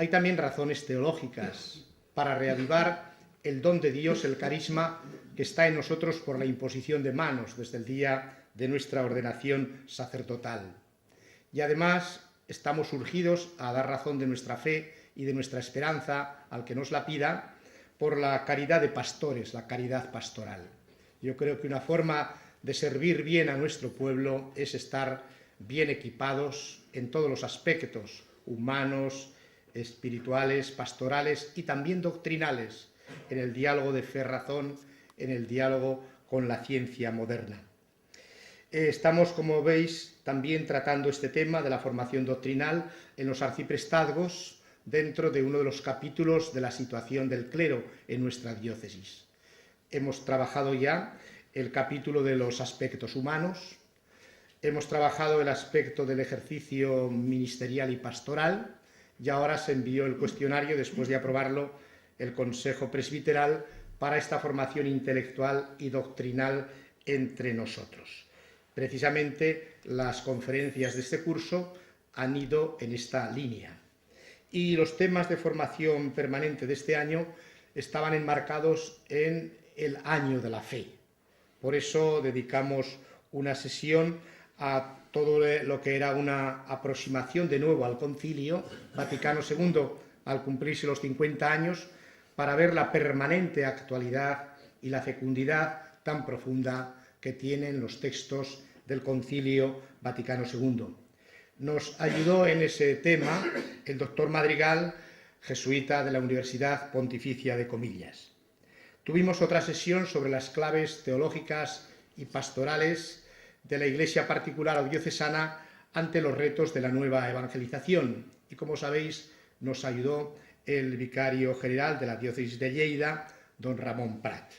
Hay también razones teológicas para reavivar el don de Dios, el carisma que está en nosotros por la imposición de manos desde el día de nuestra ordenación sacerdotal. Y además estamos urgidos a dar razón de nuestra fe y de nuestra esperanza al que nos la pida por la caridad de pastores, la caridad pastoral. Yo creo que una forma de servir bien a nuestro pueblo es estar bien equipados en todos los aspectos humanos, espirituales, pastorales y también doctrinales, en el diálogo de fe-razón, en el diálogo con la ciencia moderna. Estamos, como veis, también tratando este tema de la formación doctrinal en los arciprestazgos dentro de uno de los capítulos de la situación del clero en nuestra diócesis. Hemos trabajado ya el capítulo de los aspectos humanos, hemos trabajado el aspecto del ejercicio ministerial y pastoral, y ahora se envió el cuestionario, después de aprobarlo, el Consejo Presbiteral para esta formación intelectual y doctrinal entre nosotros. Precisamente las conferencias de este curso han ido en esta línea. Y los temas de formación permanente de este año estaban enmarcados en el año de la fe. Por eso dedicamos una sesión a todo lo que era una aproximación de nuevo al Concilio Vaticano II al cumplirse los 50 años, para ver la permanente actualidad y la fecundidad tan profunda que tienen los textos del Concilio Vaticano II. Nos ayudó en ese tema el doctor Madrigal, jesuita de la Universidad Pontificia de Comillas. Tuvimos otra sesión sobre las claves teológicas y pastorales de la Iglesia particular o diocesana ante los retos de la nueva evangelización. Y como sabéis, nos ayudó el vicario general de la diócesis de Lleida, don Ramón Prat.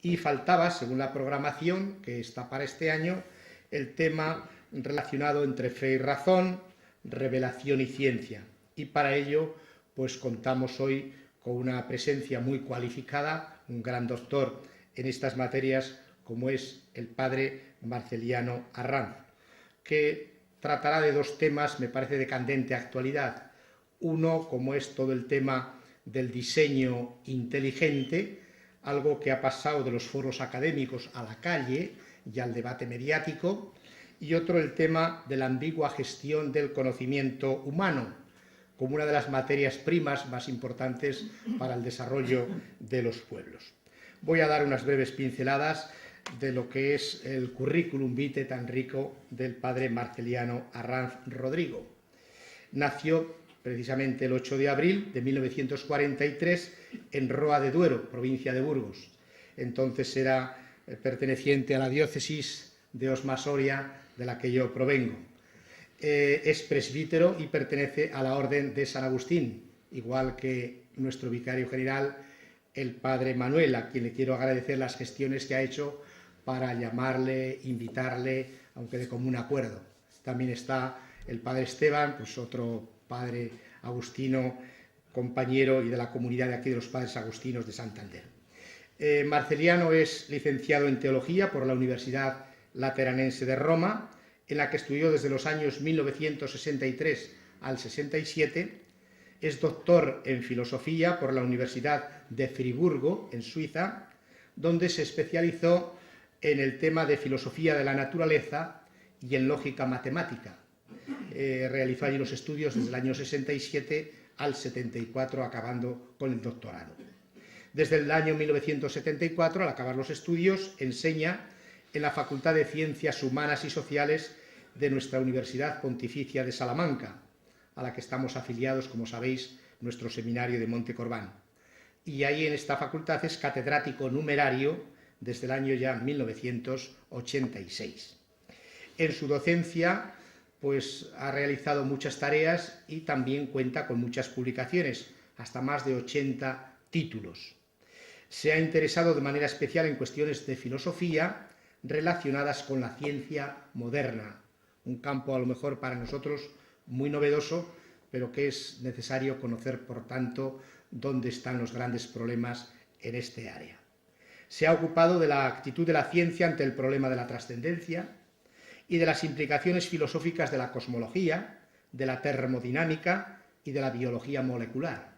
Y faltaba, según la programación que está para este año, el tema relacionado entre fe y razón, revelación y ciencia. Y para ello, pues contamos hoy con una presencia muy cualificada, un gran doctor en estas materias, como es el padre Marceliano Arranz, que tratará de dos temas, me parece, de candente actualidad. Uno, como es todo el tema del diseño inteligente, algo que ha pasado de los foros académicos a la calle y al debate mediático, y otro, el tema de la ambigua gestión del conocimiento humano, como una de las materias primas más importantes para el desarrollo de los pueblos. Voy a dar unas breves pinceladas de lo que es el currículum vitae tan rico del padre Marceliano Arranz Rodrigo. Nació precisamente el 8 de abril de 1943 en Roa de Duero, provincia de Burgos. Entonces era perteneciente a la diócesis de Osma-Soria, de la que yo provengo. Es presbítero y pertenece a la Orden de San Agustín, igual que nuestro vicario general, el padre Manuel, a quien le quiero agradecer las gestiones que ha hecho para llamarle, invitarle, aunque de común acuerdo. También está el padre Esteban, pues otro padre agustino, compañero y de la comunidad de aquí de los padres agustinos de Santander. Marceliano es licenciado en Teología por la Universidad Lateranense de Roma, en la que estudió desde los años 1963 al 67, es doctor en Filosofía por la Universidad de Friburgo, en Suiza, donde se especializó en el tema de Filosofía de la Naturaleza y en Lógica Matemática. Realizó allí los estudios desde el año 67 al 74, acabando con el doctorado. Desde el año 1974, al acabar los estudios, enseña en la Facultad de Ciencias Humanas y Sociales de nuestra Universidad Pontificia de Salamanca, a la que estamos afiliados, como sabéis, nuestro seminario de Monte Corbán. Y ahí en esta facultad es catedrático numerario desde el año ya 1986. En su docencia, pues ha realizado muchas tareas y también cuenta con muchas publicaciones, hasta más de 80 títulos. Se ha interesado de manera especial en cuestiones de filosofía relacionadas con la ciencia moderna, un campo a lo mejor para nosotros muy novedoso, pero que es necesario conocer, por tanto, dónde están los grandes problemas en este área. Se ha ocupado de la actitud de la ciencia ante el problema de la trascendencia y de las implicaciones filosóficas de la cosmología, de la termodinámica y de la biología molecular.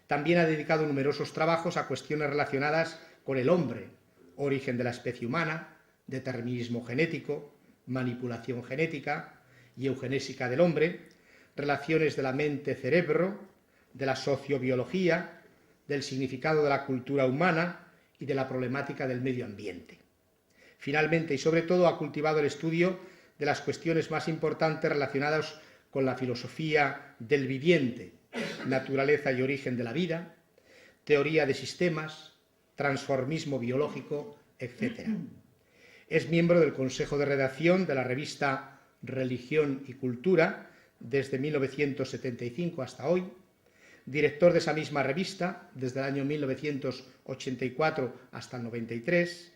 También ha dedicado numerosos trabajos a cuestiones relacionadas con el hombre, origen de la especie humana, determinismo genético, manipulación genética y eugenésica del hombre, relaciones de la mente-cerebro, de la sociobiología, del significado de la cultura humana y de la problemática del medio ambiente. Finalmente y sobre todo ha cultivado el estudio de las cuestiones más importantes relacionadas con la filosofía del viviente, naturaleza y origen de la vida, teoría de sistemas, transformismo biológico, etc. Es miembro del Consejo de Redacción de la revista Religión y Cultura desde 1975 hasta hoy, director de esa misma revista desde el año 1984 hasta el 93,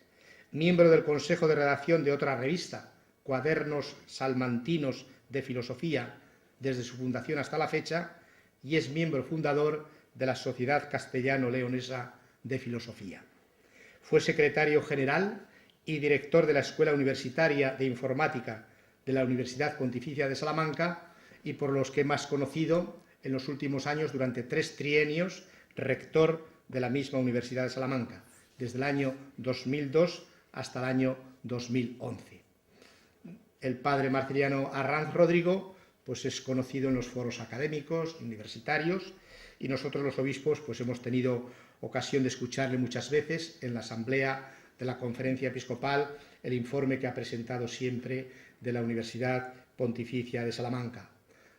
miembro del Consejo de Redacción de otra revista, Cuadernos Salmantinos de Filosofía, desde su fundación hasta la fecha, y es miembro fundador de la Sociedad Castellano-Leonesa de Filosofía. Fue secretario general y director de la Escuela Universitaria de Informática de la Universidad Pontificia de Salamanca y, por los que he más conocido, en los últimos años, durante 3 trienios, rector de la misma Universidad de Salamanca, desde el año 2002 hasta el año 2011. El padre Marceliano Arranz Rodrigo pues es conocido en los foros académicos, universitarios, y nosotros los obispos pues hemos tenido ocasión de escucharle muchas veces en la asamblea de la Conferencia Episcopal, el informe que ha presentado siempre de la Universidad Pontificia de Salamanca.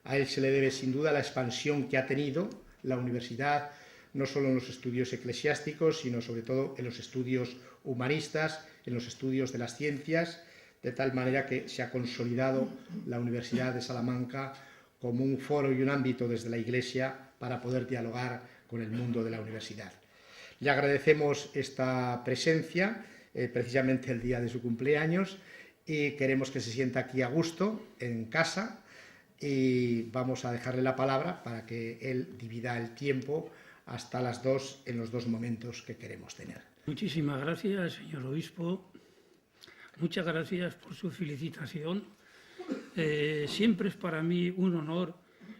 A él se le debe sin duda la expansión que ha tenido la universidad, no solo en los estudios eclesiásticos, sino sobre todo en los estudios humanistas, en los estudios de las ciencias, de tal manera que se ha consolidado la Universidad de Salamanca como un foro y un ámbito desde la Iglesia para poder dialogar con el mundo de la universidad. Le agradecemos esta presencia, precisamente el día de su cumpleaños, y queremos que se sienta aquí a gusto, en casa, y vamos a dejarle la palabra para que él divida el tiempo hasta las 2 en los 2 momentos que queremos tener. Muchísimas gracias, señor obispo. Muchas gracias por su felicitación. Siempre es para mí un honor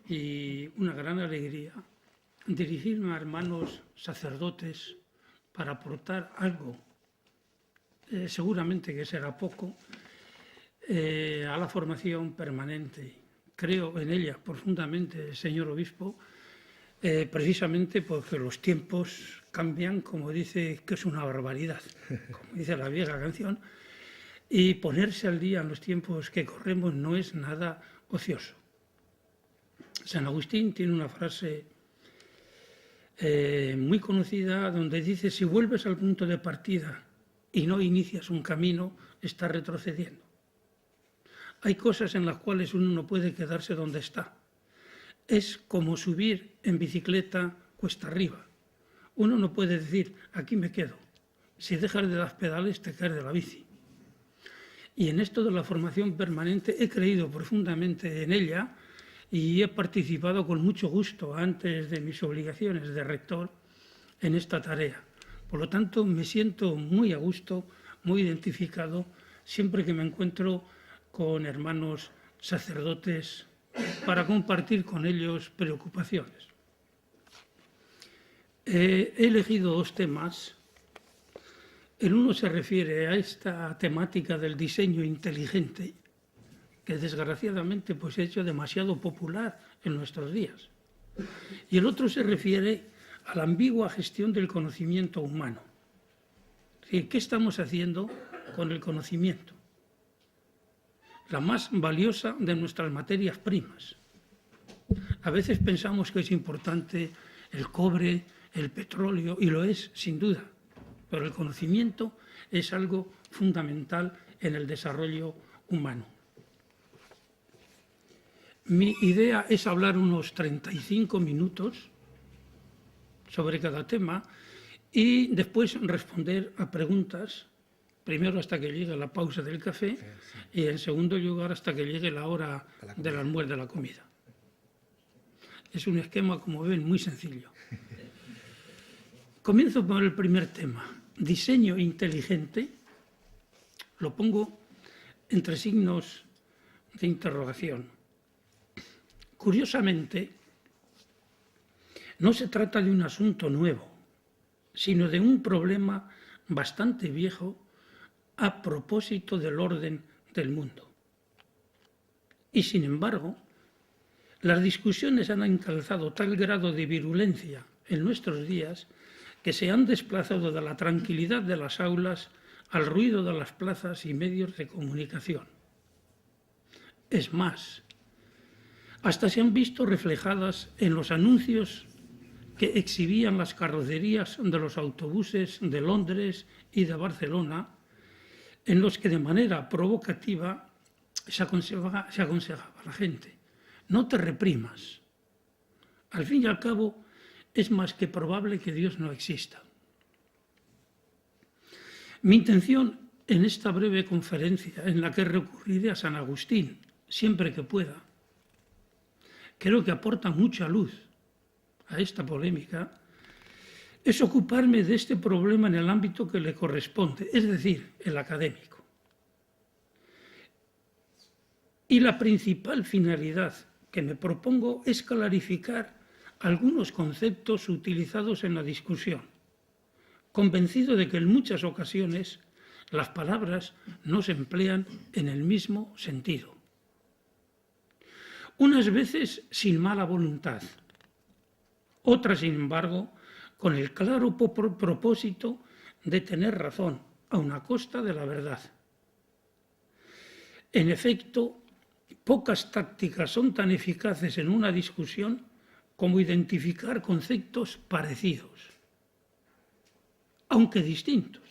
y una gran alegría dirigirme a hermanos sacerdotes para aportar algo, seguramente que será poco, a la formación permanente. Creo en ella profundamente, señor obispo, precisamente porque los tiempos cambian, como dice, que es una barbaridad, como dice la vieja canción, y ponerse al día en los tiempos que corremos no es nada ocioso. San Agustín tiene una frase muy conocida donde dice: si vuelves al punto de partida y no inicias un camino, estás retrocediendo. Hay cosas en las cuales uno no puede quedarse donde está. Es como subir en bicicleta cuesta arriba. Uno no puede decir, aquí me quedo. Si dejas de las pedales, te caes de la bici. Y en esto de la formación permanente he creído profundamente en ella y he participado con mucho gusto antes de mis obligaciones de rector en esta tarea. Por lo tanto, me siento muy a gusto, muy identificado, siempre que me encuentro con hermanos sacerdotes para compartir con ellos preocupaciones. He elegido 2 temas. El uno se refiere a esta temática del diseño inteligente, que desgraciadamente pues, se ha hecho demasiado popular en nuestros días. Y el otro se refiere a la ambigua gestión del conocimiento humano. Es decir, ¿qué estamos haciendo con el conocimiento? La más valiosa de nuestras materias primas. A veces pensamos que es importante el cobre, el petróleo, y lo es, sin duda. Pero el conocimiento es algo fundamental en el desarrollo humano. Mi idea es hablar unos 35 minutos sobre cada tema y después responder a preguntas, primero hasta que llegue la pausa del café y en segundo lugar hasta que llegue la hora del almuerzo de la comida. Es un esquema, como ven, muy sencillo. Comienzo por el primer tema. Diseño inteligente, lo pongo entre signos de interrogación. Curiosamente, No se trata de un asunto nuevo, sino de un problema bastante viejo a propósito del orden del mundo. Y sin embargo, las discusiones han alcanzado tal grado de virulencia en nuestros días que se han desplazado de la tranquilidad de las aulas al ruido de las plazas y medios de comunicación. Es más, hasta se han visto reflejadas en los anuncios que exhibían las carrocerías de los autobuses de Londres y de Barcelona, en los que de manera provocativa se aconsejaba a la gente: no te reprimas. Al fin y al cabo, es más que probable que Dios no exista. Mi intención en esta breve conferencia, en la que recurriré a San Agustín siempre que pueda, creo que aporta mucha luz a esta polémica, es ocuparme de este problema en el ámbito que le corresponde, es decir, el académico. Y la principal finalidad que me propongo es clarificar algunos conceptos utilizados en la discusión, convencido de que en muchas ocasiones las palabras no se emplean en el mismo sentido. Unas veces sin mala voluntad, otras, sin embargo, con el claro propósito de tener razón, aun a costa de la verdad. En efecto, pocas tácticas son tan eficaces en una discusión como identificar conceptos parecidos, aunque distintos,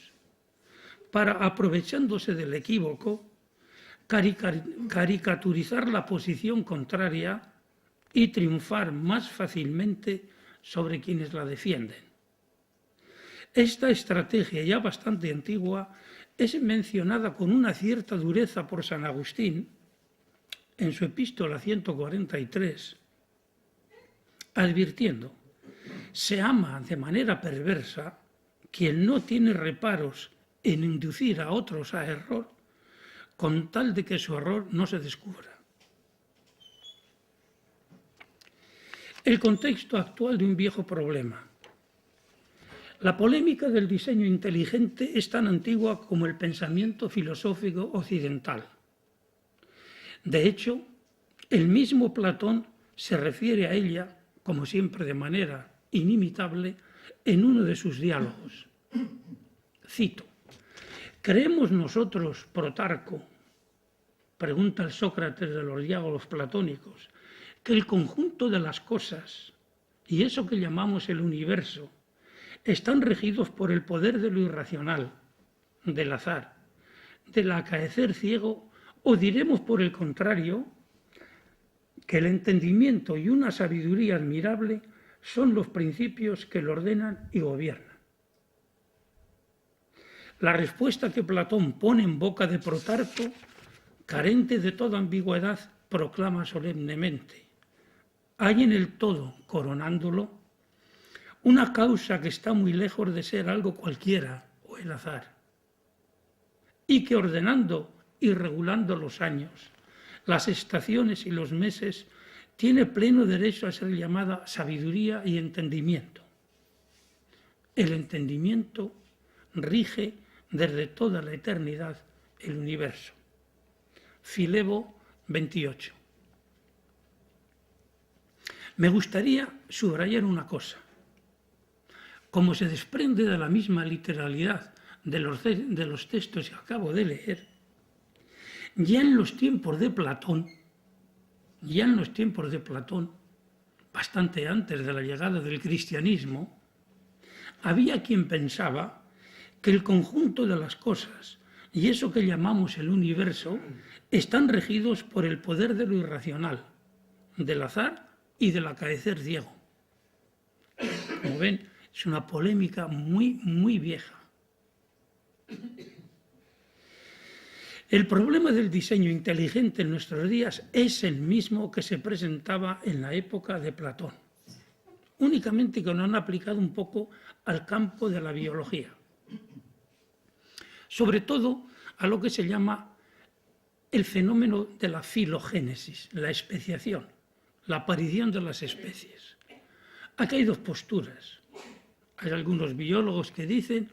para, aprovechándose del equívoco, caricaturizar la posición contraria y triunfar más fácilmente sobre quienes la defienden. Esta estrategia, ya bastante antigua, es mencionada con una cierta dureza por San Agustín en su epístola 143, advirtiendo: se ama de manera perversa quien no tiene reparos en inducir a otros a error con tal de que su error no se descubra. El contexto actual de un viejo problema. La polémica del diseño inteligente es tan antigua como el pensamiento filosófico occidental. De hecho, el mismo Platón se refiere a ella, como siempre de manera inimitable, en uno de sus diálogos. Cito: ¿creemos nosotros, Protarco, pregunta el Sócrates de los diálogos platónicos, que el conjunto de las cosas y eso que llamamos el universo están regidos por el poder de lo irracional, del azar, del acaecer ciego, o diremos por el contrario que el entendimiento y una sabiduría admirable son los principios que lo ordenan y gobiernan? La respuesta que Platón pone en boca de Protarco, carente de toda ambigüedad, proclama solemnemente: hay en el todo, coronándolo, una causa que está muy lejos de ser algo cualquiera o el azar, y que ordenando y regulando los años, las estaciones y los meses, tiene pleno derecho a ser llamada sabiduría y entendimiento. El entendimiento rige desde toda la eternidad el universo. Filebo 28. Me gustaría subrayar una cosa. Como se desprende de la misma literalidad de los textos que acabo de leer, ya en los tiempos de Platón, bastante antes de la llegada del cristianismo, había quien pensaba que el conjunto de las cosas y eso que llamamos el universo están regidos por el poder de lo irracional, del azar y del acaecer ciego. Como ven, es una polémica muy, muy vieja. El problema del diseño inteligente en nuestros días es el mismo que se presentaba en la época de Platón, únicamente que lo han aplicado un poco al campo de la biología, sobre todo a lo que se llama el fenómeno de la filogénesis, la especiación, la aparición de las especies. Aquí hay dos posturas. Hay algunos biólogos que dicen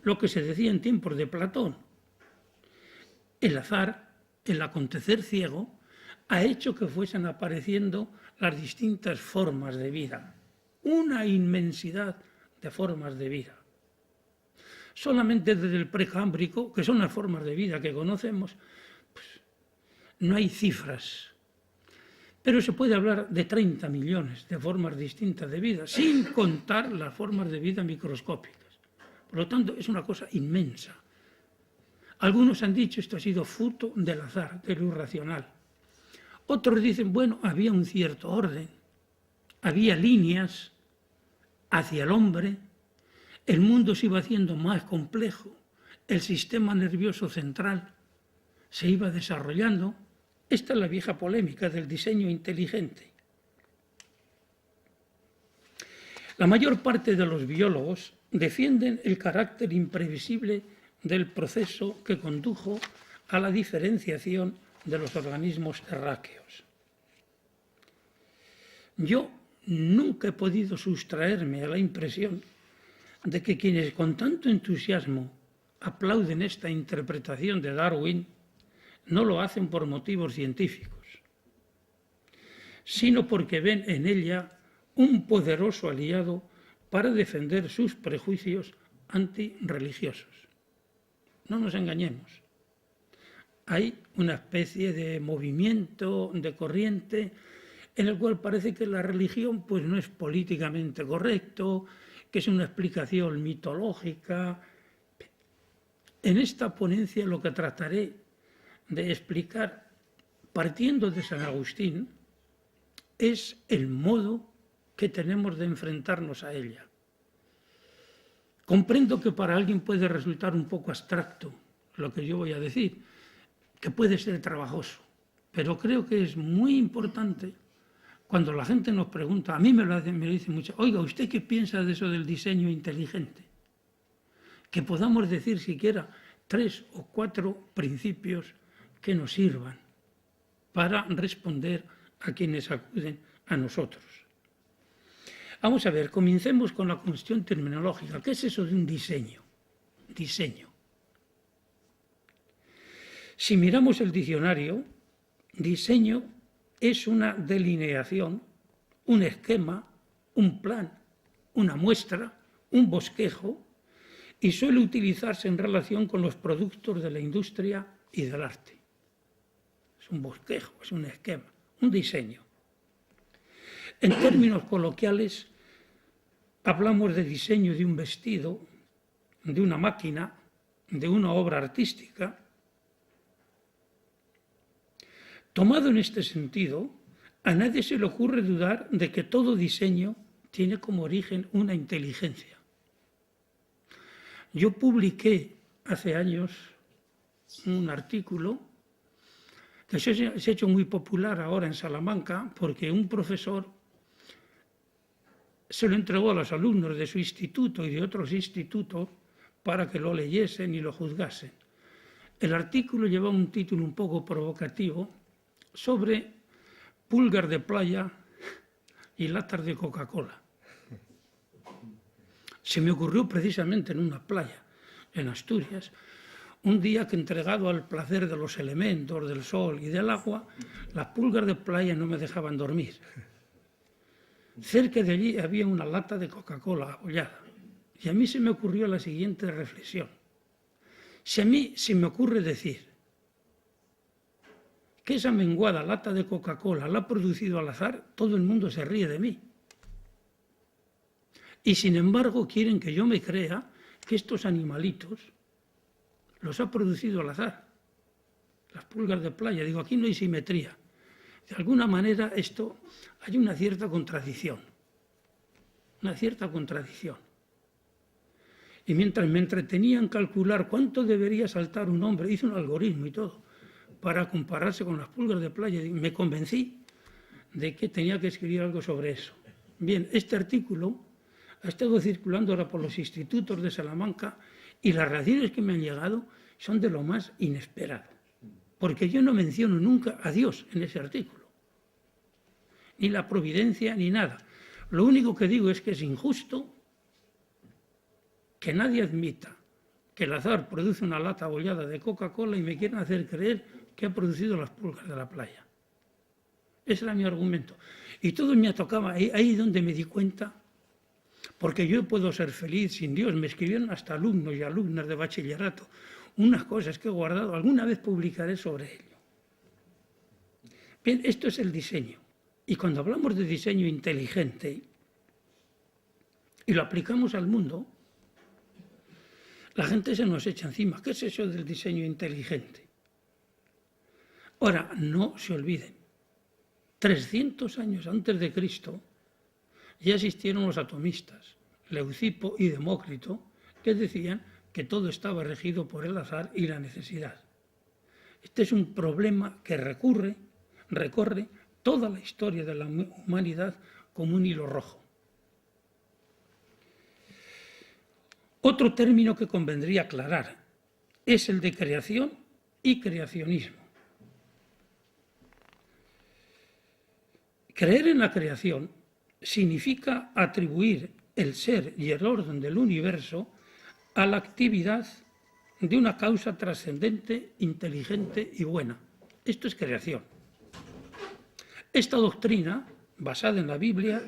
lo que se decía en tiempos de Platón. El azar, el acontecer ciego, ha hecho que fuesen apareciendo las distintas formas de vida. Una inmensidad de formas de vida. Solamente desde el precámbrico, que son las formas de vida que conocemos, pues, no hay cifras. Pero se puede hablar de 30 millones de formas distintas de vida, sin contar las formas de vida microscópicas. Por lo tanto, es una cosa inmensa. Algunos han dicho esto ha sido fruto del azar, de lo irracional. Otros dicen, bueno, había un cierto orden, había líneas hacia el hombre, el mundo se iba haciendo más complejo, el sistema nervioso central se iba desarrollando. Esta es la vieja polémica del diseño inteligente. La mayor parte de los biólogos defienden el carácter imprevisible del proceso que condujo a la diferenciación de los organismos terráqueos. Yo nunca he podido sustraerme a la impresión de que quienes con tanto entusiasmo aplauden esta interpretación de Darwin no lo hacen por motivos científicos, sino porque ven en ella un poderoso aliado para defender sus prejuicios antirreligiosos. No nos engañemos. Hay una especie de movimiento, de corriente, en el cual parece que la religión pues, no es políticamente correcto, que es una explicación mitológica. En esta ponencia lo que trataré de explicar, partiendo de San Agustín, es el modo que tenemos de enfrentarnos a ella. Comprendo que para alguien puede resultar un poco abstracto lo que yo voy a decir, que puede ser trabajoso, pero creo que es muy importante cuando la gente nos pregunta, a mí me lo dice mucho, oiga, ¿usted qué piensa de eso del diseño inteligente? Que podamos decir siquiera 3 o 4 principios que nos sirvan para responder a quienes acuden a nosotros. Vamos a ver, comencemos con la cuestión terminológica. ¿Qué es eso de un diseño? Diseño. Si miramos el diccionario, diseño es una delineación, un esquema, un plan, una muestra, un bosquejo, y suele utilizarse en relación con los productos de la industria y del arte. Es un bosquejo, es un esquema, un diseño. En términos coloquiales, hablamos de diseño de un vestido, de una máquina, de una obra artística. Tomado en este sentido, a nadie se le ocurre dudar de que todo diseño tiene como origen una inteligencia. Yo publiqué hace años un artículo que se ha hecho muy popular ahora en Salamanca porque un profesor se lo entregó a los alumnos de su instituto y de otros institutos para que lo leyesen y lo juzgasen. El artículo lleva un título un poco provocativo sobre pulgas de playa y latas de Coca-Cola. Se me ocurrió precisamente en una playa, en Asturias, un día que entregado al placer de los elementos, del sol y del agua, las pulgas de playa no me dejaban dormir. Cerca de allí había una lata de Coca-Cola abollada y a mí se me ocurrió la siguiente reflexión. Si a mí se me ocurre decir que esa menguada lata de Coca-Cola la ha producido al azar, todo el mundo se ríe de mí. Y sin embargo quieren que yo me crea que estos animalitos los ha producido al azar. Las pulgas de playa, digo, aquí no hay simetría. De alguna manera esto hay una cierta contradicción. Una cierta contradicción. Y mientras me entretenía en calcular cuánto debería saltar un hombre, hice un algoritmo y todo, para compararse con las pulgas de playa, me convencí de que tenía que escribir algo sobre eso. Bien, este artículo ha estado circulando ahora por los institutos de Salamanca y las reacciones que me han llegado son de lo más inesperado. Porque yo no menciono nunca a Dios en ese artículo. Ni la providencia, ni nada. Lo único que digo es que es injusto que nadie admita que el azar produce una lata bollada de Coca-Cola y me quieran hacer creer que ha producido las pulgas de la playa. Ese era mi argumento. Y todo me tocaba, ahí donde me di cuenta, porque yo puedo ser feliz sin Dios. Me escribieron hasta alumnos y alumnas de bachillerato unas cosas que he guardado, alguna vez publicaré sobre ello. Bien, esto es el diseño. Y cuando hablamos de diseño inteligente y lo aplicamos al mundo, la gente se nos echa encima. ¿Qué es eso del diseño inteligente? Ahora, no se olviden, 300 años antes de Cristo ya existieron los atomistas, Leucipo y Demócrito, que decían que todo estaba regido por el azar y la necesidad. Este es un problema que recorre toda la historia de la humanidad como un hilo rojo. Otro término que convendría aclarar es el de creación y creacionismo. Creer en la creación significa atribuir el ser y el orden del universo a la actividad de una causa trascendente, inteligente y buena. Esto es creación. Esta doctrina, basada en la Biblia,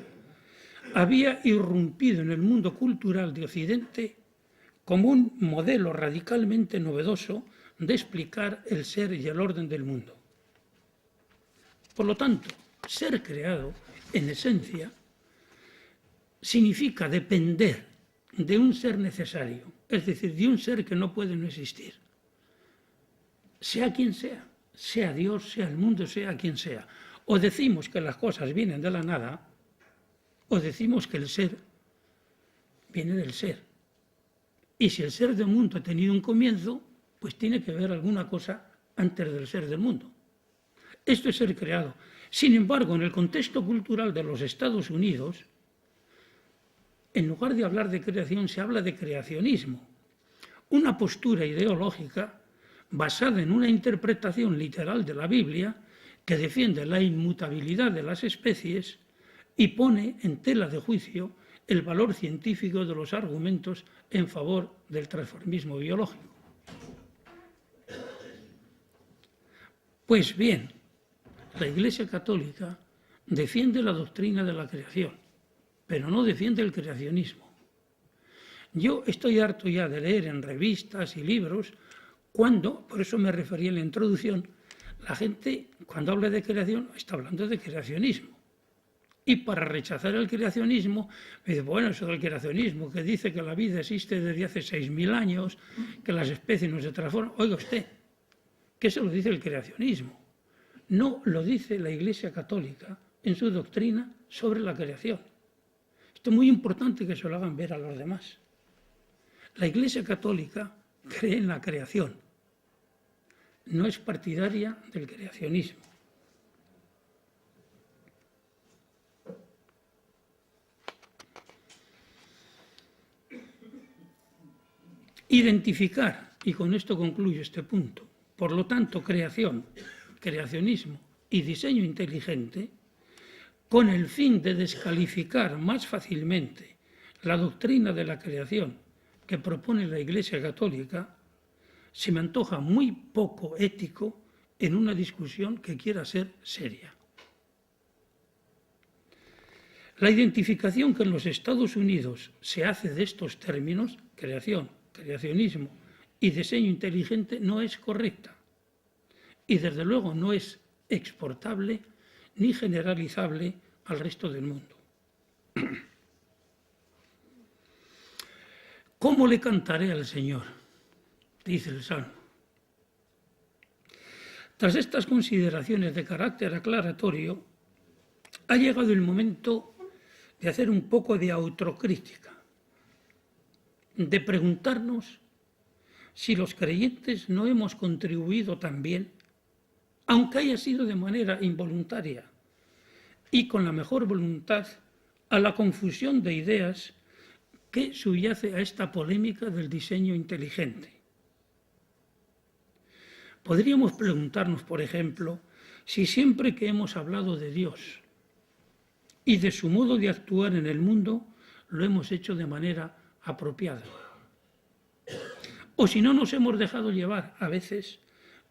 había irrumpido en el mundo cultural de Occidente como un modelo radicalmente novedoso de explicar el ser y el orden del mundo. Por lo tanto, ser creado, en esencia, significa depender de un ser necesario, es decir, de un ser que no puede no existir. Sea quien sea Dios, sea el mundo, sea quien sea. O decimos que las cosas vienen de la nada, o decimos que el ser viene del ser. Y si el ser del mundo ha tenido un comienzo, pues tiene que haber alguna cosa antes del ser del mundo. Esto es ser creado. Sin embargo, en el contexto cultural de los Estados Unidos, en lugar de hablar de creación, se habla de creacionismo, una postura ideológica basada en una interpretación literal de la Biblia que defiende la inmutabilidad de las especies y pone en tela de juicio el valor científico de los argumentos en favor del transformismo biológico. Pues bien, la Iglesia Católica defiende la doctrina de la creación, pero no defiende el creacionismo. Yo estoy harto ya de leer en revistas y libros cuando, por eso me referí en la introducción, la gente cuando habla de creación está hablando de creacionismo. Y para rechazar el creacionismo, me dice, bueno, eso del creacionismo, que dice que la vida existe desde hace 6.000 años, que las especies no se transforman. Oiga usted, ¿qué se lo dice el creacionismo? No lo dice la Iglesia Católica en su doctrina sobre la creación. Esto es muy importante que se lo hagan ver a los demás. La Iglesia Católica cree en la creación, no es partidaria del creacionismo. Identificar, y con esto concluyo este punto, por lo tanto, creación, creacionismo y diseño inteligente, con el fin de descalificar más fácilmente la doctrina de la creación que propone la Iglesia Católica, se me antoja muy poco ético en una discusión que quiera ser seria. La identificación que en los Estados Unidos se hace de estos términos, creación, creacionismo y diseño inteligente, no es correcta. Y desde luego no es exportable ni generalizable al resto del mundo. ¿Cómo le cantaré al Señor?, dice el Salmo. Tras estas consideraciones de carácter aclaratorio, ha llegado el momento de hacer un poco de autocrítica, de preguntarnos si los creyentes no hemos contribuido también, aunque haya sido de manera involuntaria y con la mejor voluntad, a la confusión de ideas que subyace a esta polémica del diseño inteligente. Podríamos preguntarnos, por ejemplo, si siempre que hemos hablado de Dios y de su modo de actuar en el mundo lo hemos hecho de manera apropiada. O si no, nos hemos dejado llevar a veces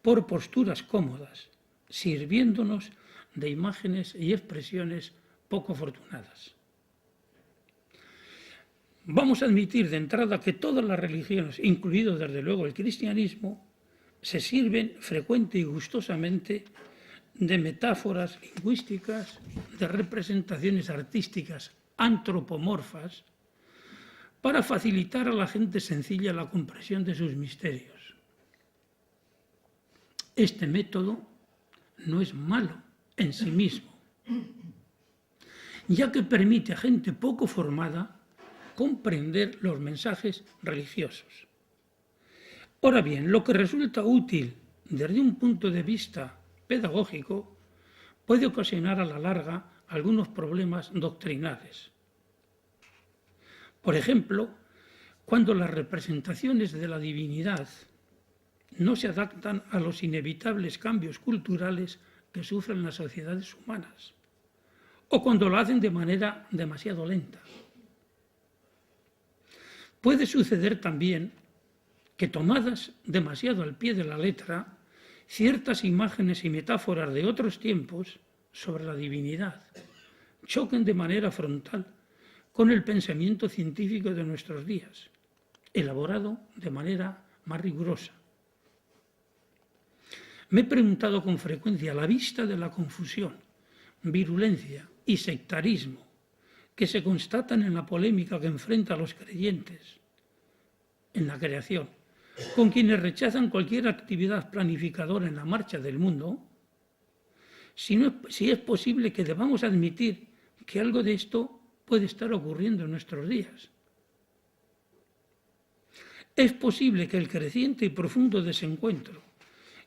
por posturas cómodas, sirviéndonos de imágenes y expresiones poco afortunadas. Vamos a admitir de entrada que todas las religiones, incluido desde luego el cristianismo, se sirven frecuente y gustosamente de metáforas lingüísticas, de representaciones artísticas antropomorfas, para facilitar a la gente sencilla la comprensión de sus misterios. Este método no es malo en sí mismo, ya que permite a gente poco formada comprender los mensajes religiosos. Ahora bien, lo que resulta útil desde un punto de vista pedagógico puede ocasionar a la larga algunos problemas doctrinales. Por ejemplo, cuando las representaciones de la divinidad no se adaptan a los inevitables cambios culturales que sufren las sociedades humanas, o cuando lo hacen de manera demasiado lenta. Puede suceder también que, tomadas demasiado al pie de la letra, ciertas imágenes y metáforas de otros tiempos sobre la divinidad choquen de manera frontal con el pensamiento científico de nuestros días, elaborado de manera más rigurosa. Me he preguntado con frecuencia, a la vista de la confusión, virulencia y sectarismo que se constatan en la polémica que enfrenta a los creyentes en la creación, con quienes rechazan cualquier actividad planificadora en la marcha del mundo, si es posible que debamos admitir que algo de esto puede estar ocurriendo en nuestros días. Es posible que el creciente y profundo desencuentro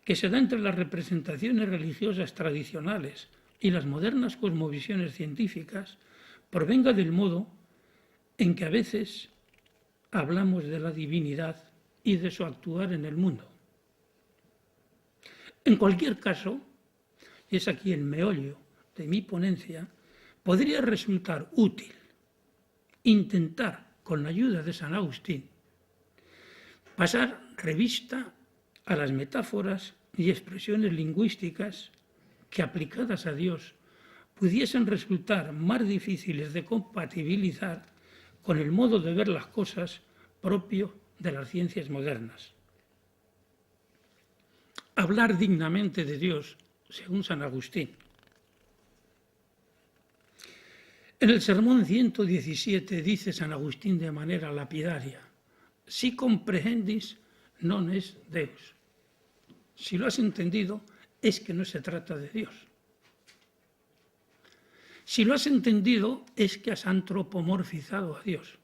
que se da entre las representaciones religiosas tradicionales y las modernas cosmovisiones científicas provenga del modo en que a veces hablamos de la divinidad y de su actuar en el mundo. En cualquier caso, y es aquí el meollo de mi ponencia, podría resultar útil intentar, con la ayuda de San Agustín, pasar revista a las metáforas y expresiones lingüísticas que, aplicadas a Dios, pudiesen resultar más difíciles de compatibilizar con el modo de ver las cosas propio de las ciencias modernas. Hablar dignamente de Dios, según San Agustín. En el sermón 117 dice San Agustín de manera lapidaria: si comprehendis, non es Deus. Si lo has entendido, es que no se trata de Dios. Si lo has entendido, es que has antropomorfizado a Dios.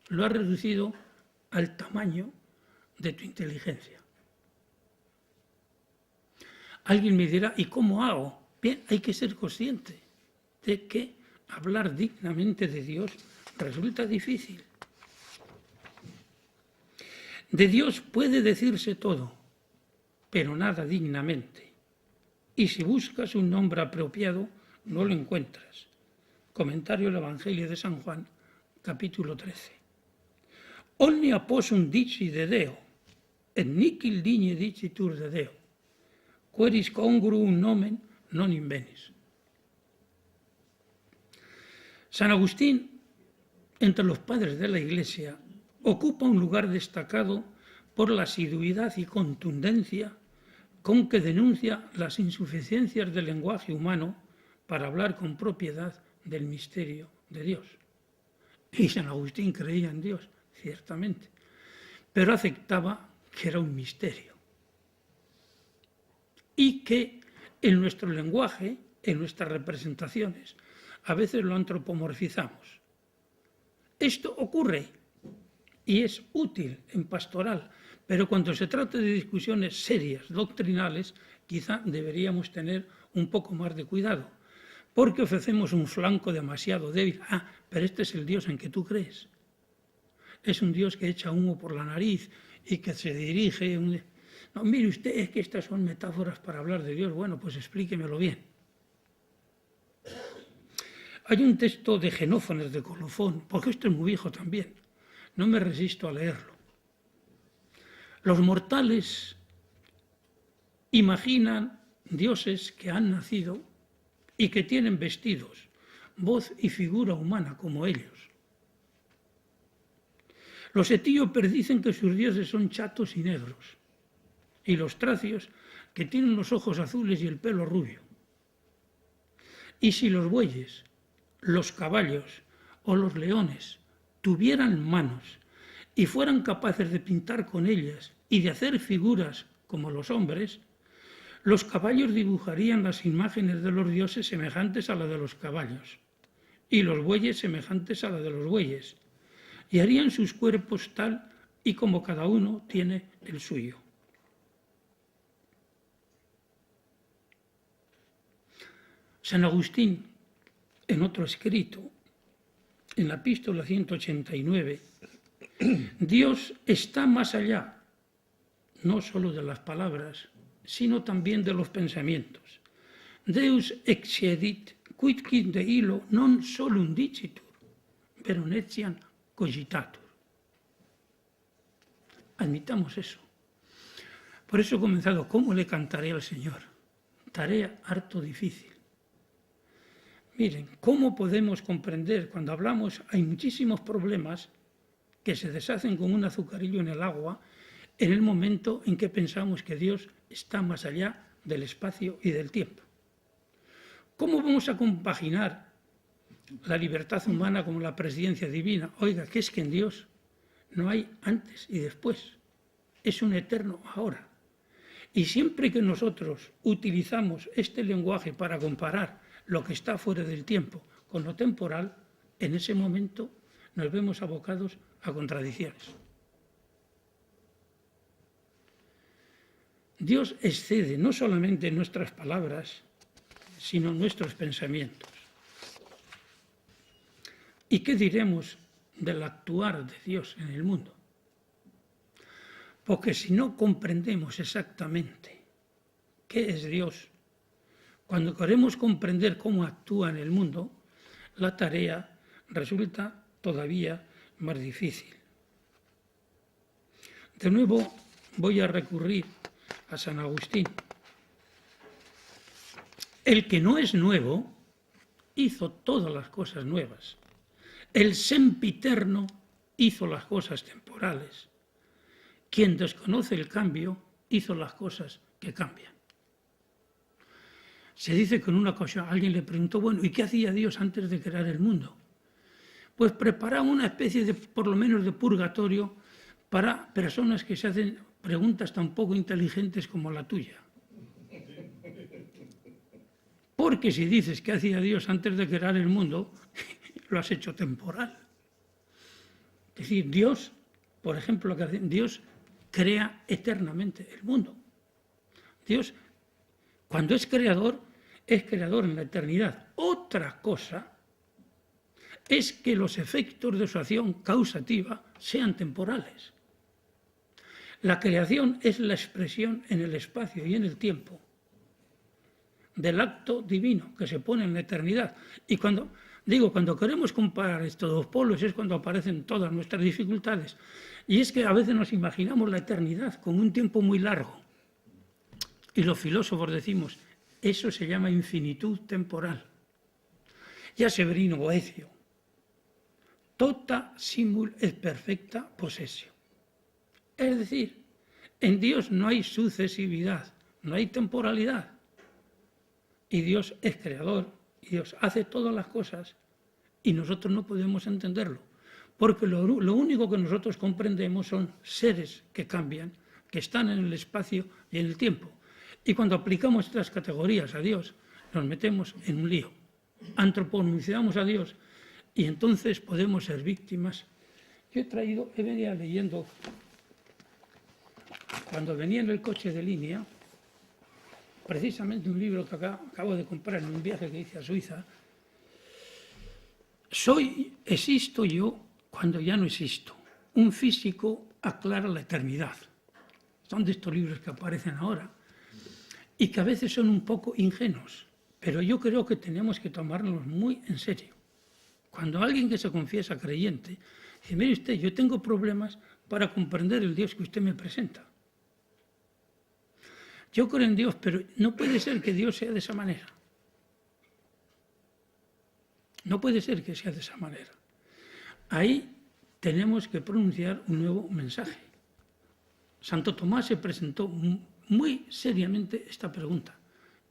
Lo has reducido al tamaño de tu inteligencia. Alguien me dirá, ¿y cómo hago? Bien, hay que ser consciente de que hablar dignamente de Dios resulta difícil. De Dios puede decirse todo, pero nada dignamente. Y si buscas un nombre apropiado, no lo encuentras. Comentario del Evangelio de San Juan, capítulo 13. Omnia possum dici de Deo, et nihil digne dicitur de Deo, queris congruum nomen non invenis. San Agustín, entre los padres de la Iglesia, ocupa un lugar destacado por la asiduidad y contundencia con que denuncia las insuficiencias del lenguaje humano para hablar con propiedad del misterio de Dios. Y San Agustín creía en Dios, ciertamente, pero aceptaba que era un misterio. Y que en nuestro lenguaje, en nuestras representaciones, a veces lo antropomorfizamos. Esto ocurre y es útil en pastoral, pero cuando se trata de discusiones serias, doctrinales, quizá deberíamos tener un poco más de cuidado, porque ofrecemos un flanco demasiado débil. Ah, pero este es el Dios en que tú crees. Es un Dios que echa humo por la nariz y que se dirige... No, mire usted, es que estas son metáforas para hablar de Dios. Bueno, pues explíquemelo bien. Hay un texto de Xenófanes de Colofón, porque esto es muy viejo también, no me resisto a leerlo. Los mortales imaginan dioses que han nacido y que tienen vestidos, voz y figura humana como ellos. Los etíopes dicen que sus dioses son chatos y negros, y los tracios que tienen los ojos azules y el pelo rubio. Y si los bueyes, los caballos o los leones tuvieran manos y fueran capaces de pintar con ellas y de hacer figuras como los hombres, los caballos dibujarían las imágenes de los dioses semejantes a la de los caballos, y los bueyes semejantes a la de los bueyes, y harían sus cuerpos tal y como cada uno tiene el suyo. San Agustín, en otro escrito, en la epístola 189, Dios está más allá, no solo de las palabras, sino también de los pensamientos. Deus excedit quidquid de illo non solum dicitur, pero neciam cogitatur. Admitamos eso. Por eso he comenzado, ¿cómo le cantaré al Señor? Tarea harto difícil. Miren, ¿cómo podemos comprender? Cuando hablamos, hay muchísimos problemas que se deshacen con un azucarillo en el agua en el momento en que pensamos que Dios está más allá del espacio y del tiempo. ¿Cómo vamos a compaginar la libertad humana con la presencia divina? Oiga, que es que en Dios no hay antes y después, es un eterno ahora. Y siempre que nosotros utilizamos este lenguaje para comparar lo que está fuera del tiempo con lo temporal, en ese momento nos vemos abocados a contradicciones. Dios excede no solamente nuestras palabras, sino nuestros pensamientos. ¿Y qué diremos del actuar de Dios en el mundo? Porque si no comprendemos exactamente qué es Dios, cuando queremos comprender cómo actúa en el mundo, la tarea resulta todavía más difícil. De nuevo voy a recurrir a San Agustín. El que no es nuevo hizo todas las cosas nuevas. El sempiterno hizo las cosas temporales. Quien desconoce el cambio hizo las cosas que cambian. Se dice que en una ocasión alguien le preguntó, bueno, ¿y qué hacía Dios antes de crear el mundo? Pues preparaba una especie de, por lo menos, de purgatorio para personas que se hacen preguntas tan poco inteligentes como la tuya. Porque si dices que hacía Dios antes de crear el mundo, lo has hecho temporal. Es decir, Dios, por ejemplo, Dios crea eternamente el mundo. Dios, cuando es creador en la eternidad. Otra cosa es que los efectos de su acción causativa sean temporales. La creación es la expresión en el espacio y en el tiempo del acto divino que se pone en la eternidad. Y cuando queremos comparar estos dos polos es cuando aparecen todas nuestras dificultades. Y es que a veces nos imaginamos la eternidad como un tiempo muy largo. Y los filósofos decimos, eso se llama infinitud temporal. Ya Severino Boecio, tota simul et perfecta possessio. Es decir, en Dios no hay sucesividad, no hay temporalidad. Y Dios es creador, y Dios hace todas las cosas, y nosotros no podemos entenderlo. Porque lo único que nosotros comprendemos son seres que cambian, que están en el espacio y en el tiempo. Y cuando aplicamos estas categorías a Dios, nos metemos en un lío. Antropomorfizamos a Dios y entonces podemos ser víctimas. Yo he venido leyendo, cuando venía en el coche de línea, precisamente un libro que acabo de comprar en un viaje que hice a Suiza, existo yo cuando ya no existo. Un físico aclara la eternidad. Son de estos libros que aparecen ahora y que a veces son un poco ingenuos, pero yo creo que tenemos que tomárnoslos muy en serio. Cuando alguien que se confiesa creyente dice, mire usted, yo tengo problemas para comprender el Dios que usted me presenta. Yo creo en Dios, pero no puede ser que Dios sea de esa manera. No puede ser que sea de esa manera. Ahí tenemos que pronunciar un nuevo mensaje. Santo Tomás se presentó muy seriamente esta pregunta.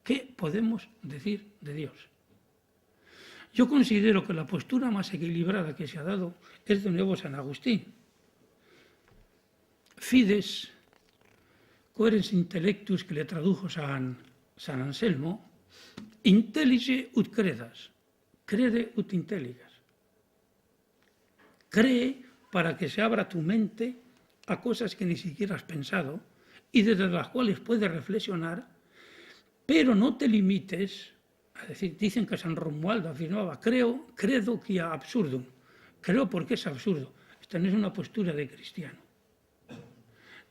¿Qué podemos decir de Dios? Yo considero que la postura más equilibrada que se ha dado es de nuevo San Agustín. Fides, quoerens intellectus, que le tradujo San Anselmo, intellige ut credas, crede ut intelligas. Cree para que se abra tu mente a cosas que ni siquiera has pensado y desde las cuales puedes reflexionar, pero no te limites a decir, dicen que San Romualdo afirmaba, credo quia absurdum, creo porque es absurdo. Esta no es una postura de cristiano.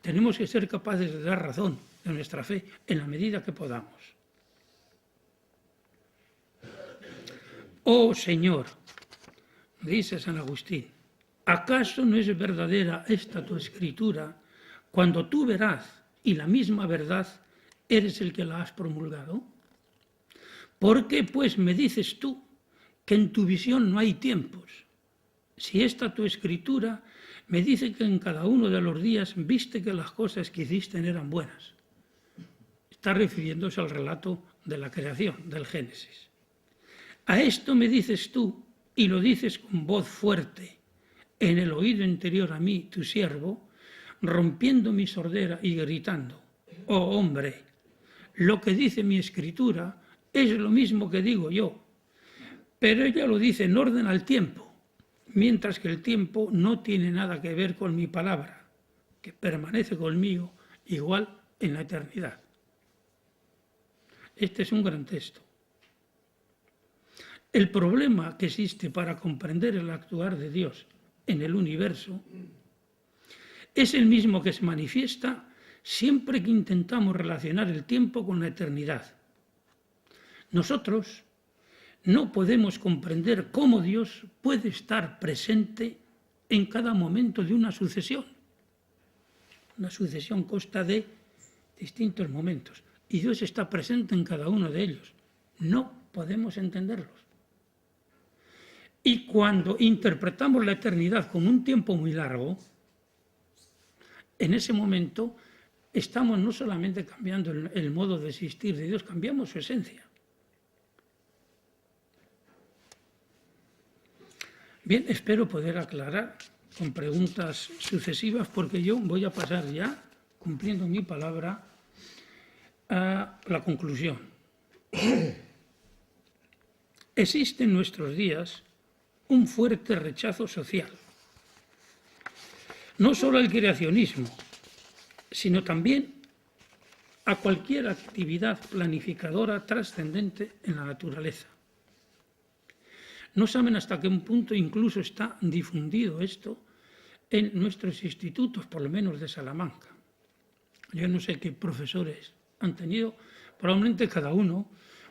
Tenemos que ser capaces de dar razón de nuestra fe en la medida que podamos. Oh Señor, dice San Agustín, ¿acaso no es verdadera esta tu escritura cuando tú veraz y la misma verdad eres el que la has promulgado? ¿Por qué pues me dices tú que en tu visión no hay tiempos? Si esta tu escritura me dice que en cada uno de los días viste que las cosas que hiciste eran buenas. Está refiriéndose al relato de la creación, del Génesis. A esto me dices tú, y lo dices con voz fuerte, en el oído interior a mí, tu siervo, rompiendo mi sordera y gritando, oh hombre, lo que dice mi escritura es lo mismo que digo yo, pero ella lo dice en orden al tiempo, mientras que el tiempo no tiene nada que ver con mi palabra, que permanece conmigo igual en la eternidad. Este es un gran texto. El problema que existe para comprender el actuar de Dios en el universo es el mismo que se manifiesta siempre que intentamos relacionar el tiempo con la eternidad. Nosotros no podemos comprender cómo Dios puede estar presente en cada momento de una sucesión. Una sucesión consta de distintos momentos y Dios está presente en cada uno de ellos. No podemos entenderlos. Y cuando interpretamos la eternidad como un tiempo muy largo, en ese momento estamos no solamente cambiando el modo de existir de Dios, cambiamos su esencia. Bien, espero poder aclarar con preguntas sucesivas porque yo voy a pasar ya, cumpliendo mi palabra, a la conclusión. Existe en nuestros días un fuerte rechazo social, no solo al creacionismo, sino también a cualquier actividad planificadora trascendente en la naturaleza. No saben hasta qué punto incluso está difundido esto en nuestros institutos, por lo menos de Salamanca. Yo no sé qué profesores han tenido, probablemente cada uno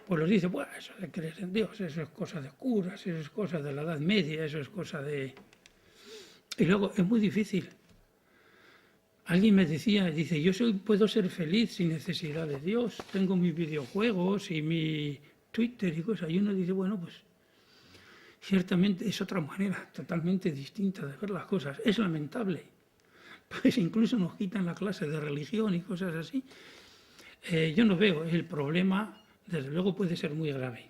pues les dice, bueno, eso de creer en Dios, eso es cosa de curas, eso es cosa de la Edad Media, eso es cosa de... Y luego es muy difícil. Alguien me decía, dice, yo puedo ser feliz sin necesidad de Dios, tengo mis videojuegos y mi Twitter y cosas. Y uno dice, bueno, pues ciertamente es otra manera totalmente distinta de ver las cosas. Es lamentable. Pues incluso nos quitan la clase de religión y cosas así. Yo no veo, el problema desde luego puede ser muy grave.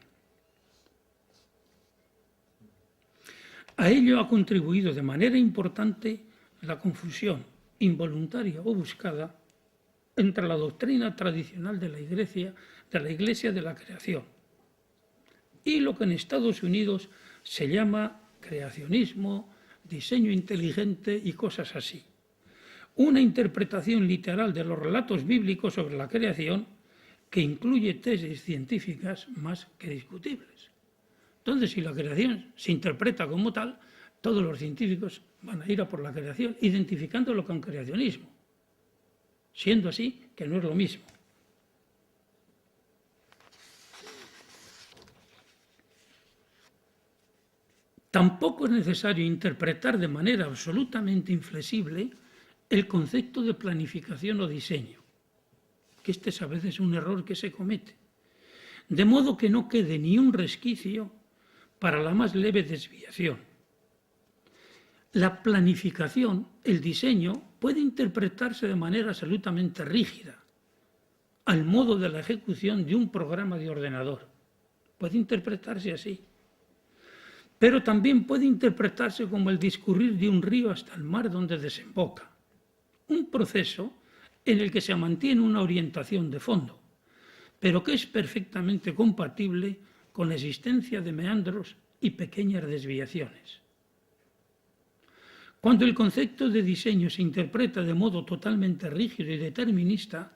A ello ha contribuido de manera importante la confusión involuntaria o buscada entre la doctrina tradicional de la Iglesia de la creación y lo que en Estados Unidos se llama creacionismo, diseño inteligente y cosas así. Una interpretación literal de los relatos bíblicos sobre la creación que incluye tesis científicas más que discutibles. Entonces, si la creación se interpreta como tal, todos los científicos van a ir a por la creación, identificándolo con creacionismo, siendo así que no es lo mismo. Tampoco es necesario interpretar de manera absolutamente inflexible el concepto de planificación o diseño, que este es a veces un error que se comete, de modo que no quede ni un resquicio para la más leve desviación. La planificación, el diseño, puede interpretarse de manera absolutamente rígida, al modo de la ejecución de un programa de ordenador. Puede interpretarse así. Pero también puede interpretarse como el discurrir de un río hasta el mar donde desemboca. Un proceso en el que se mantiene una orientación de fondo, pero que es perfectamente compatible con la existencia de meandros y pequeñas desviaciones. Cuando el concepto de diseño se interpreta de modo totalmente rígido y determinista,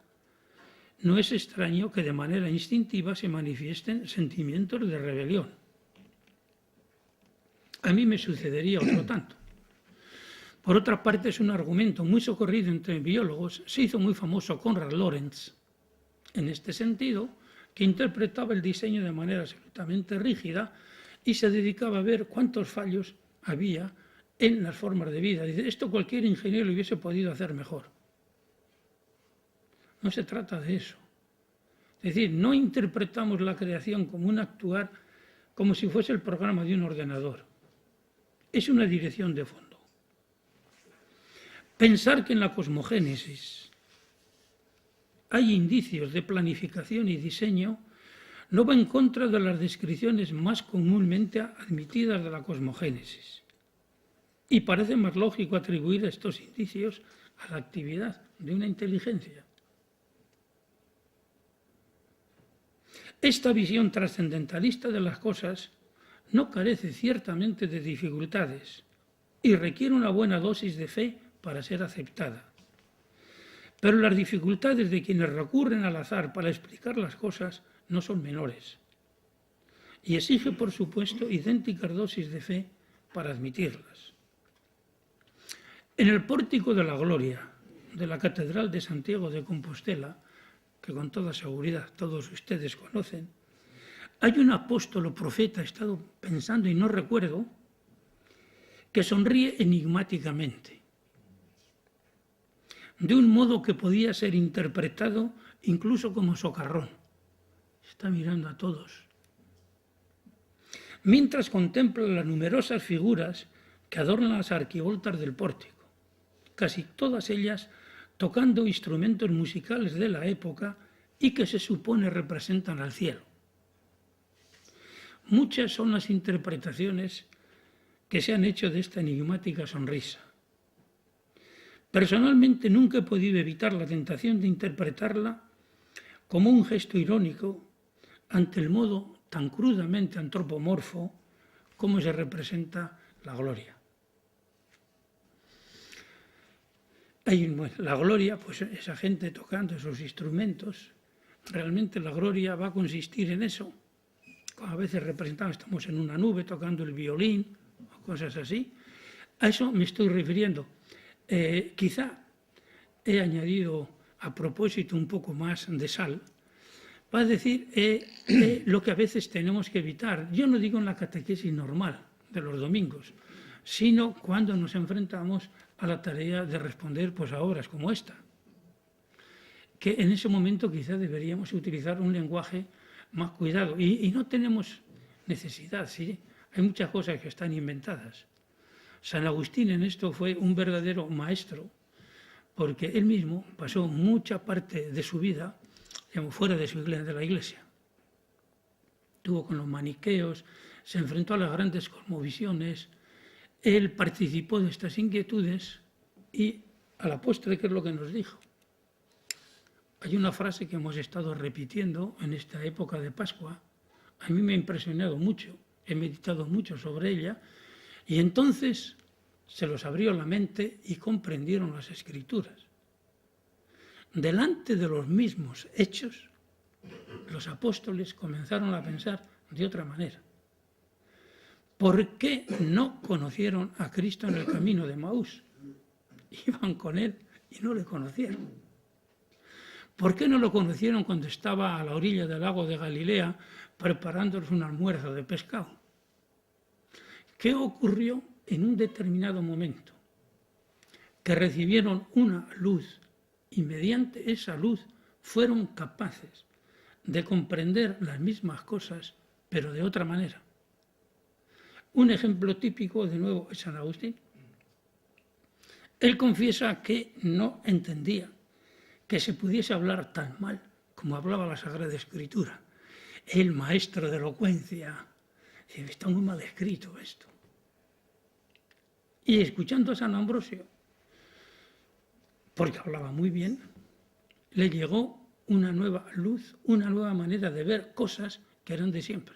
no es extraño que de manera instintiva se manifiesten sentimientos de rebelión. A mí me sucedería otro tanto. Por otra parte, es un argumento muy socorrido entre biólogos. Se hizo muy famoso Konrad Lorenz, en este sentido, que interpretaba el diseño de manera absolutamente rígida y se dedicaba a ver cuántos fallos había en las formas de vida. Dice, esto cualquier ingeniero lo hubiese podido hacer mejor. No se trata de eso. Es decir, no interpretamos la creación como un actuar como si fuese el programa de un ordenador. Es una dirección de fondo. Pensar que en la cosmogénesis hay indicios de planificación y diseño no va en contra de las descripciones más comúnmente admitidas de la cosmogénesis. Y parece más lógico atribuir estos indicios a la actividad de una inteligencia. Esta visión trascendentalista de las cosas no carece ciertamente de dificultades y requiere una buena dosis de fe para ser aceptada. Pero las dificultades de quienes recurren al azar para explicar las cosas no son menores y exige, por supuesto, idénticas dosis de fe para admitirlas. En el pórtico de la gloria de la Catedral de Santiago de Compostela, que con toda seguridad todos ustedes conocen, hay un apóstol o profeta, he estado pensando y no recuerdo, que sonríe enigmáticamente, de un modo que podía ser interpretado incluso como socarrón. Está mirando a todos. Mientras contempla las numerosas figuras que adornan las arquivoltas del pórtico, casi todas ellas tocando instrumentos musicales de la época y que se supone representan al cielo. Muchas son las interpretaciones que se han hecho de esta enigmática sonrisa. Personalmente nunca he podido evitar la tentación de interpretarla como un gesto irónico ante el modo tan crudamente antropomorfo como se representa la gloria. La gloria, pues esa gente tocando esos instrumentos, realmente la gloria va a consistir en eso. A veces representamos, estamos en una nube tocando el violín o cosas así. A eso me estoy refiriendo. Quizá he añadido a propósito un poco más de sal, para decir lo que a veces tenemos que evitar. Yo no digo en la catequesis normal de los domingos, sino cuando nos enfrentamos a la tarea de responder pues, a obras como esta, que en ese momento quizá deberíamos utilizar un lenguaje más cuidado. Y no tenemos necesidad, ¿sí? Hay muchas cosas que están inventadas. San Agustín en esto fue un verdadero maestro, porque él mismo pasó mucha parte de su vida fuera de la iglesia. Estuvo con los maniqueos, se enfrentó a las grandes cosmovisiones, él participó de estas inquietudes y a la postre, ¿qué es lo que nos dijo? Hay una frase que hemos estado repitiendo en esta época de Pascua, a mí me ha impresionado mucho, he meditado mucho sobre ella, y entonces se los abrió la mente y comprendieron las Escrituras. Delante de los mismos hechos, los apóstoles comenzaron a pensar de otra manera. ¿Por qué no conocieron a Cristo en el camino de Maús? Iban con él y no le conocieron. ¿Por qué no lo conocieron cuando estaba a la orilla del lago de Galilea preparándoles un almuerzo de pescado? ¿Qué ocurrió en un determinado momento? Que recibieron una luz y mediante esa luz fueron capaces de comprender las mismas cosas, pero de otra manera. Un ejemplo típico, de nuevo, es San Agustín. Él confiesa que no entendía que se pudiese hablar tan mal como hablaba la Sagrada Escritura. El maestro de elocuencia. Dice, está muy mal escrito esto. Y escuchando a San Ambrosio, porque hablaba muy bien, le llegó una nueva luz, una nueva manera de ver cosas que eran de siempre.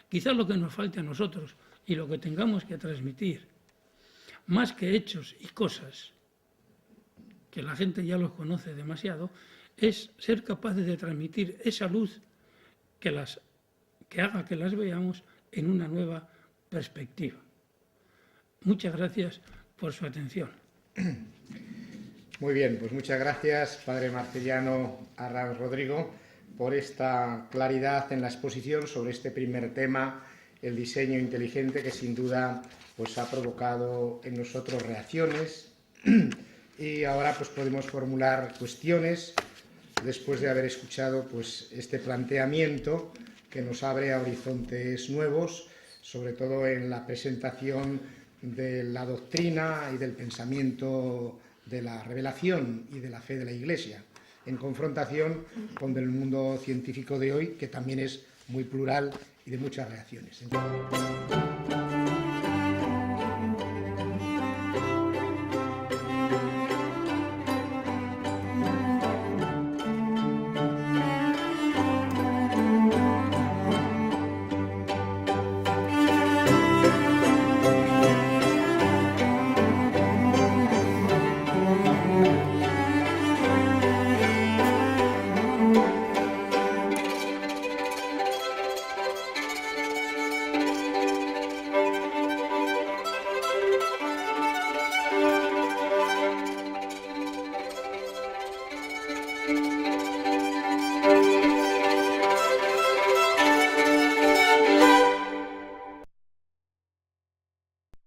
Quizás lo que nos falte a nosotros y lo que tengamos que transmitir, más que hechos y cosas, que la gente ya los conoce demasiado, es ser capaces de transmitir esa luz que haga que las veamos en una nueva perspectiva. Muchas gracias por su atención. Muy bien, pues muchas gracias, Padre Marceliano Arranz Rodrigo, por esta claridad en la exposición sobre este primer tema, el diseño inteligente, que sin duda pues, ha provocado en nosotros reacciones. Y ahora pues, podemos formular cuestiones después de haber escuchado pues, este planteamiento que nos abre a horizontes nuevos, sobre todo en la presentación de la doctrina y del pensamiento de la revelación y de la fe de la Iglesia, en confrontación con el mundo científico de hoy, que también es muy plural y de muchas reacciones. Entonces,